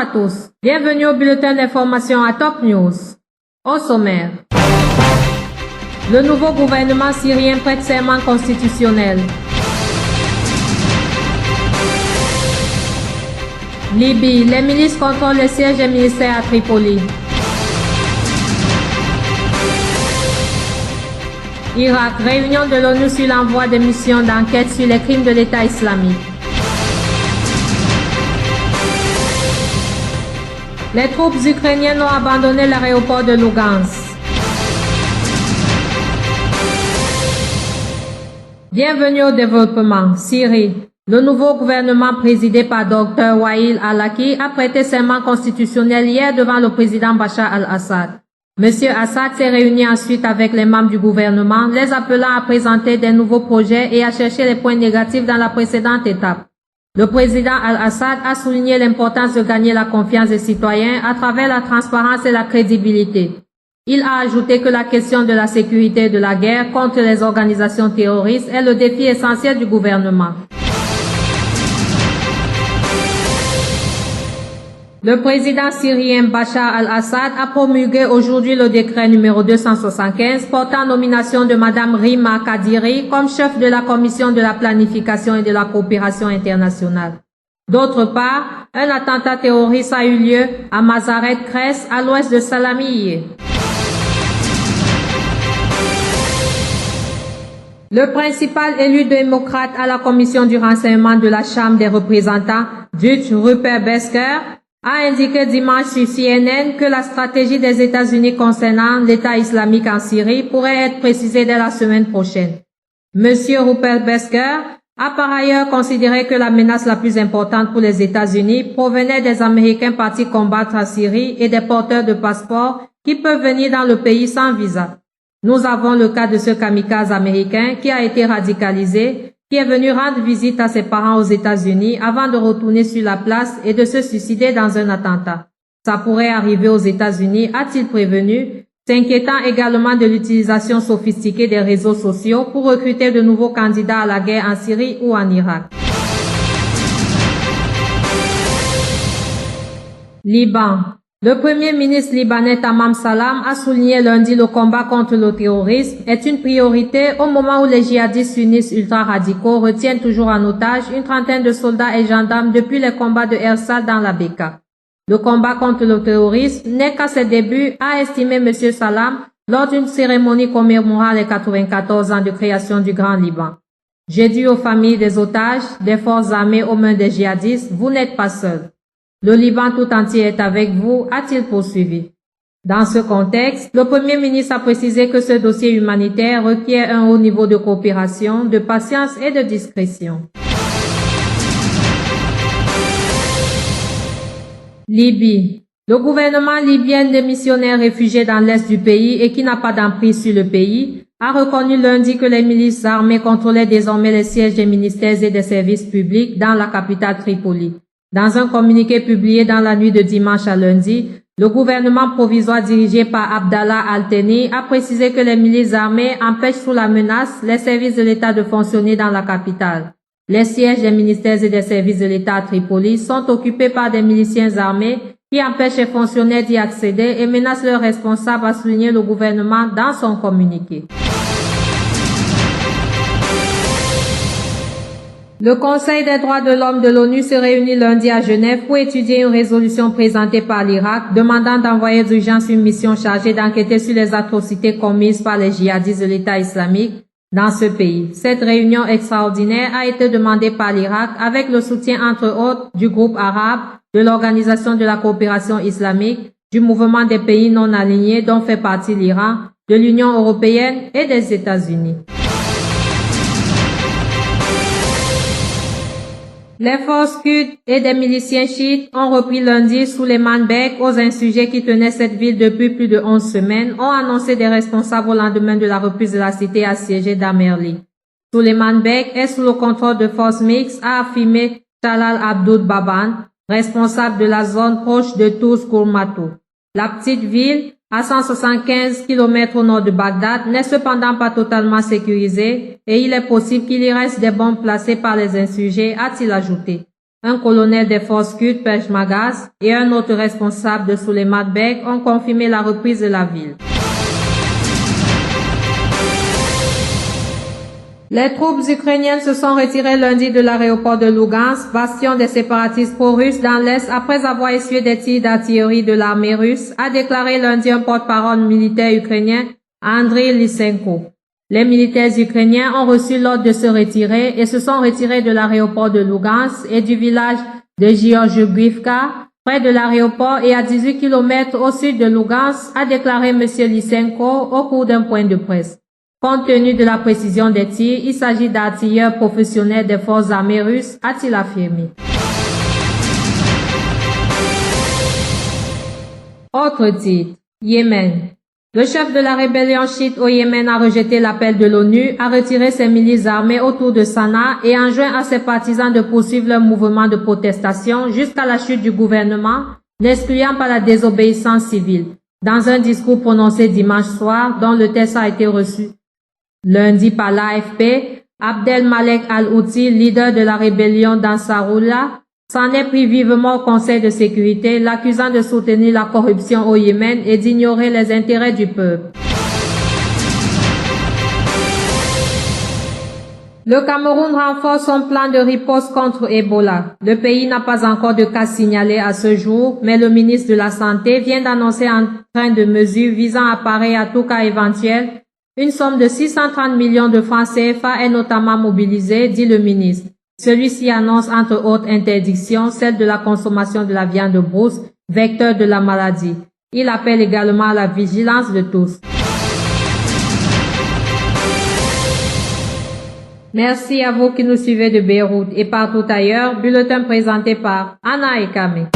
à tous. Bienvenue au bulletin d'information à Top News. Au sommaire. Le nouveau gouvernement syrien prête serment constitutionnel. Libye, les milices contrôlent le siège des ministères à Tripoli. Irak, réunion de l'ONU sur l'envoi de missions d'enquête sur les crimes de l'État islamique. Les troupes ukrainiennes ont abandonné l'aéroport de Lugansk. Bienvenue au développement. Syrie. Le nouveau gouvernement présidé par Dr Wael al-Aki a prêté serment constitutionnel hier devant le président Bachar al-Assad. Monsieur Assad s'est réuni ensuite avec les membres du gouvernement, les appelant à présenter des nouveaux projets et à chercher les points négatifs dans la précédente étape. Le président al-Assad a souligné l'importance de gagner la confiance des citoyens à travers la transparence et la crédibilité. Il a ajouté que la question de la sécurité et de la guerre contre les organisations terroristes est le défi essentiel du gouvernement. Le président syrien Bachar al-Assad a promulgué aujourd'hui le décret numéro 275 portant nomination de Madame Rima Kadiri comme chef de la commission de la planification et de la coopération internationale. D'autre part, un attentat terroriste a eu lieu à Mazaret-Kres, à l'ouest de Salamieh. Le principal élu démocrate à la commission du renseignement de la Chambre des représentants, Judge Rupert Besker, a indiqué dimanche sur CNN que la stratégie des États-Unis concernant l'État islamique en Syrie pourrait être précisée dès la semaine prochaine. Monsieur Rupert Besker a par ailleurs considéré que la menace la plus importante pour les États-Unis provenait des Américains partis combattre en Syrie et des porteurs de passeports qui peuvent venir dans le pays sans visa. Nous avons le cas de ce kamikaze américain qui a été radicalisé, qui est venu rendre visite à ses parents aux États-Unis avant de retourner sur la place et de se suicider dans un attentat. Ça pourrait arriver aux États-Unis, a-t-il prévenu, s'inquiétant également de l'utilisation sophistiquée des réseaux sociaux pour recruter de nouveaux candidats à la guerre en Syrie ou en Irak. Liban. Le premier ministre libanais Tamam Salam a souligné lundi le combat contre le terrorisme est une priorité au moment où les djihadistes sunnites ultra-radicaux retiennent toujours en otage une trentaine de soldats et gendarmes depuis les combats de Ersal dans la Beka. Le combat contre le terrorisme n'est qu'à ses débuts, a estimé M. Salam lors d'une cérémonie commémorant les 94 ans de création du Grand Liban. J'ai dit aux familles des otages, des forces armées aux mains des djihadistes, vous n'êtes pas seuls. Le Liban tout entier est avec vous, a-t-il poursuivi. Dans ce contexte, le Premier ministre a précisé que ce dossier humanitaire requiert un haut niveau de coopération, de patience et de discrétion. Libye. Le gouvernement libyen des missionnaires réfugiés dans l'est du pays et qui n'a pas d'emprise sur le pays a reconnu lundi que les milices armées contrôlaient désormais les sièges des ministères et des services publics dans la capitale Tripoli. Dans un communiqué publié dans la nuit de dimanche à lundi, le gouvernement provisoire dirigé par Abdallah Al-Thani a précisé que les milices armées empêchent sous la menace les services de l'État de fonctionner dans la capitale. Les sièges des ministères et des services de l'État à Tripoli sont occupés par des miliciens armés qui empêchent les fonctionnaires d'y accéder et menacent leurs responsables, a souligné le gouvernement dans son communiqué. Le Conseil des droits de l'homme de l'ONU se réunit lundi à Genève pour étudier une résolution présentée par l'Irak demandant d'envoyer d'urgence une mission chargée d'enquêter sur les atrocités commises par les djihadistes de l'État islamique dans ce pays. Cette réunion extraordinaire a été demandée par l'Irak avec le soutien entre autres du groupe arabe, de l'Organisation de la coopération islamique, du mouvement des pays non alignés dont fait partie l'Iran, de l'Union européenne et des États-Unis. Les forces kurdes et des miliciens chiites ont repris lundi Souleymane Bek aux insurgés qui tenaient cette ville depuis plus de 11 semaines, ont annoncé des responsables au lendemain de la reprise de la cité assiégée d'Amerli. Souleymane Bek est sous le contrôle de forces mixtes, a affirmé Talal Abdoud Baban, responsable de la zone proche de Touz-Kourmatou. La petite ville, à 175 km au nord de Bagdad, n'est cependant pas totalement sécurisée et il est possible qu'il y reste des bombes placées par les insurgés, a-t-il ajouté. un colonel des forces kurdes Peshmergas et un autre responsable de Suleiman Bek ont confirmé la reprise de la ville. Les troupes ukrainiennes se sont retirées lundi de l'aéroport de Lugansk, bastion des séparatistes pro-russes dans l'Est, après avoir essuyé des tirs d'artillerie de l'armée russe, a déclaré lundi un porte-parole militaire ukrainien, Andriy Lysenko. Les militaires ukrainiens ont reçu l'ordre de se retirer et se sont retirés de l'aéroport de Lugansk et du village de Georgievka, près de l'aéroport et à 18 km au sud de Lugansk, a déclaré M. Lysenko au cours d'un point de presse. Compte tenu de la précision des tirs, il s'agit d'artilleurs professionnels des forces armées russes, a-t-il affirmé. Autre titre, Yémen. Le chef de la rébellion chiite au Yémen a rejeté l'appel de l'ONU à retirer ses milices armées autour de Sanaa et enjoint à ses partisans de poursuivre leur mouvement de protestation jusqu'à la chute du gouvernement, n'excluant pas la désobéissance civile. Dans un discours prononcé dimanche soir, dont le texte a été reçu lundi par l'AFP, Abdelmalek Al-Houthi, leader de la rébellion d'Ansarullah, s'en est pris vivement au Conseil de sécurité, l'accusant de soutenir la corruption au Yémen et d'ignorer les intérêts du peuple. Le Cameroun renforce son plan de riposte contre Ebola. Le pays n'a pas encore de cas signalés à ce jour, mais le ministre de la Santé vient d'annoncer un train de mesures visant à parer à tout cas éventuel. Une somme de 630 millions de francs CFA est notamment mobilisée, dit le ministre. Celui-ci annonce entre autres interdictions celle de la consommation de la viande de brousse, vecteur de la maladie. Il appelle également à la vigilance de tous. Merci à vous qui nous suivez de Beyrouth et partout ailleurs. Bulletin présenté par Anna Ekame.